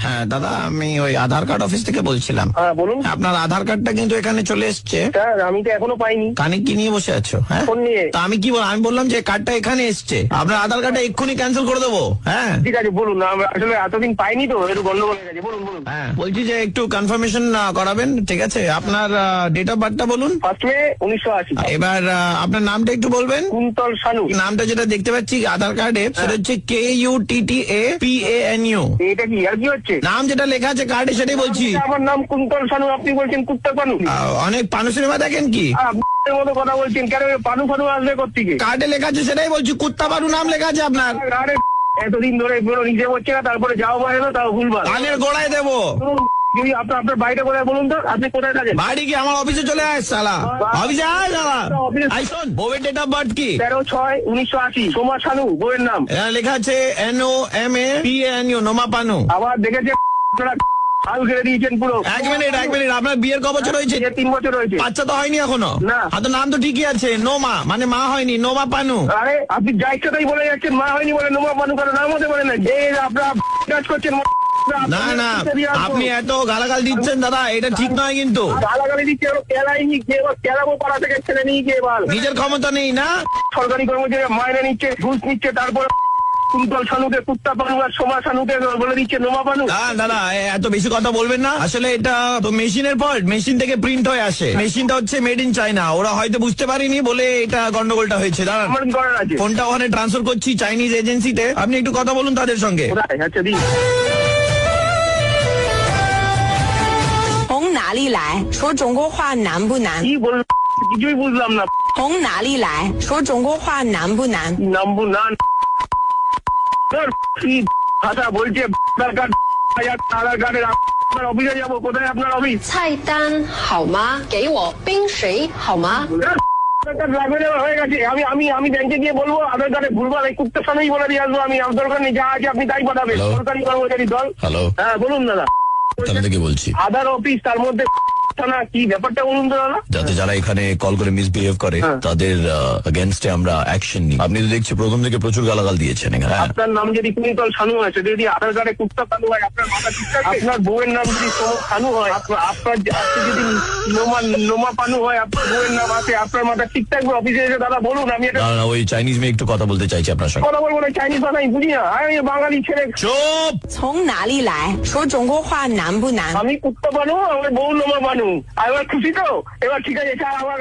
হ্যাঁ দাদা, আমি ওই আধার কার্ড অফিস থেকে বলছিলাম। হ্যাঁ বলুন আপনার আধার কার্ডটা কিন্তু এখানে চলে এসছে। স্যার, আমি তো এখনো পাইনি। কানে কি নিয়ে বসে আছো? হ্যাঁ, ফোন নিয়ে। তা আমি কি আমি বললাম যে কার্ডটা এখানে এসছে, আপনার আধার কার্ডটা এক্ষুনি ক্যান্সেল করে দেবো। হ্যাঁ ঠিক আছে বলুন, আমরা আসলে এতদিন পাইনি তো, একটু গন্ডগোল হয়ে গেছে। বলুন বলুন। হ্যাঁ, বলছি যে একটু কনফার্মেশন করাবেন, ঠিক আছে? আপনার ডেট অফ বার্থটা বলুন। 1 মে 1980। এবার আপনার নামটা একটু বলবেন। কুন্তল শানু। নামটা যেটা দেখতে পাচ্ছি আধার কার্ডে সেটা হচ্ছে KUTTAPANU। এটা কি আর কি হচ্ছে? নাম যেটা লেখা আছে কার্ডে সেটাই বলছি। আমার নাম কুন্তল শানু, আপনি বলছেন কুত্তা পানু। অনেক পানু সিনেমা দেখেন কি? আপনার মতো কথা বলছেন কেন? পানু ফানু আসবে কোত্থেকে? কার্ডে লেখা আছে সেটাই বলছি, কুত্তা পানু নাম লেখা আছে আপনার। আরে এতদিন ধরে পুরো নিজে হচ্ছে না, তারপরে যাও বা এলো তাও ভুলবার। কানের গোড়ায় দেবো। যদি আপনার বাড়িটা কোথায় বলুন তো, আপনি কোথায় থাকেন? বাড়ি কি আমার অফিসে চলে আয় শালা, অফিসে আয় শালা। আই শোন, বউয়ের ডেট অফ বার্থ কি? 13/6/1980। সোমা শানু বউয়ের নাম। এখানে লেখা আছে NOMAPANU, নোমা পানু। আবার দেখেছে আপনারা হাল ঘিরে দিয়েছেন পুরো। এক মিনিট, আপনার বিয়ের ক বছর হয়েছে? 3 বছর হয়েছে। বাচ্চা তো হয়নি এখনো? না। তো নাম তো ঠিকই আছে, নোমা মানে মা হয়নি, নোমা পানু। আরে আপনি যা ইচ্ছা তাই বলে যাচ্ছেন, মা হয়নি বলে নোমা পানু কারো নাম হতে পারে না। যে আপনারা কাজ করছেন। না না, আপনি এত গালাগাল দিচ্ছেন দাদা, এটা ঠিক নয় কিন্তু। গালাগালি দিচ্ছে, কেলাইনি কেলাবো পাড়া থেকে ছেলে নিয়ে গিয়ে এবার। নিজের ক্ষমতা নেই না? সরকারি কর্মচারী মাইনে নিচ্ছে, ঘুষ নিচ্ছে, তারপর কুন্তল শানুকে কুত্তা পানু আর সোমা শানুকে বলে দিচ্ছে নোমা পানু। দাদা এত বেশি কথা বলবেন না। আসলে এটা তো মেশিনের ফল্ট, মেশিন থেকে প্রিন্ট হয়ে আসে। মেশিনটা হচ্ছে মেড ইন চায়না, ওরা হয়তো বুঝতে পারেনি বলে এটা গন্ডগোলটা হয়েছে। দাঁড়ান, আমার কি করার আছে? ফোনটা ওখানে ট্রান্সফার করছি চাইনিজ এজেন্সিতে, আপনি একটু কথা বলুন তাদের সঙ্গে। কোথায়? আচ্ছা দিন।从哪里来？说中国话难不难？ কি বললাম কিছুই বুঝলাম না।从哪里来？说中国话难不难？ নাম্বু না কি ভাষা বলছে? আধার কার্ড, আধার কার্ডের আপনার অফিসে যাবো। কোথায় আপনার অফিস?菜单好吗？给我冰水好吗？আধার কার্ড লাগবে না, হয়ে গেছে। আমি ব্যাংকে গিয়ে বলবো আধার কার্ডে ভুলভাল, এই কুত্তার সামনেই বলে দিয়ে আসবো। আমি আমার দরকার নেই, যা আছে আপনি তাই পাঠাবেন। Hello? সরকারি কর্মচারী দল। হ্যালো, হ্যাঁ বলুন দাদা। থানা থেকে বলছি। আধার অফিস, তার মধ্যে থানা, কি ব্যাপারটা বলুন তো দাদা। যাতে যারা এখানে কল করে মিসবিহেভ করে হ্যাঁ। তাদের এগেনস্টে আমরা অ্যাকশন নিই। আপনি তো দেখছি প্রথম থেকে প্রচুর গালাগাল দিয়েছেন এখানে। হ্যাঁ। আপনার নাম যদি কুন্তল শানু হয়, সেটা যদি আধার কার্ডে কুত্তা শানু হয়, আপনার মাথা ঠিক আছে? আপনার বউয়ের নাম যদি শানু হয়, আপনার আপনি যদি নোমা পানু হয়, আপনার বউয়ের নাম আছে, আপনার মাথা ঠিক থাকবে? অফিসে এসে দাদা বলুন, আমি এটা না না, ওই চাইনিজ মেয়ে একটু কথা বলতে চাইছি আপনার সঙ্গে। কথা বলবো না। চাইনিজ ভাষা আমি বুঝি না, আমি বাঙালি ছেলে। চুপ।从哪里来？说中国话难不难？ আমি কুত্তা বানু, আমার বউ নোমা বানু। এবার খুশি তো? এবার ঠিক আছে স্যার, আমার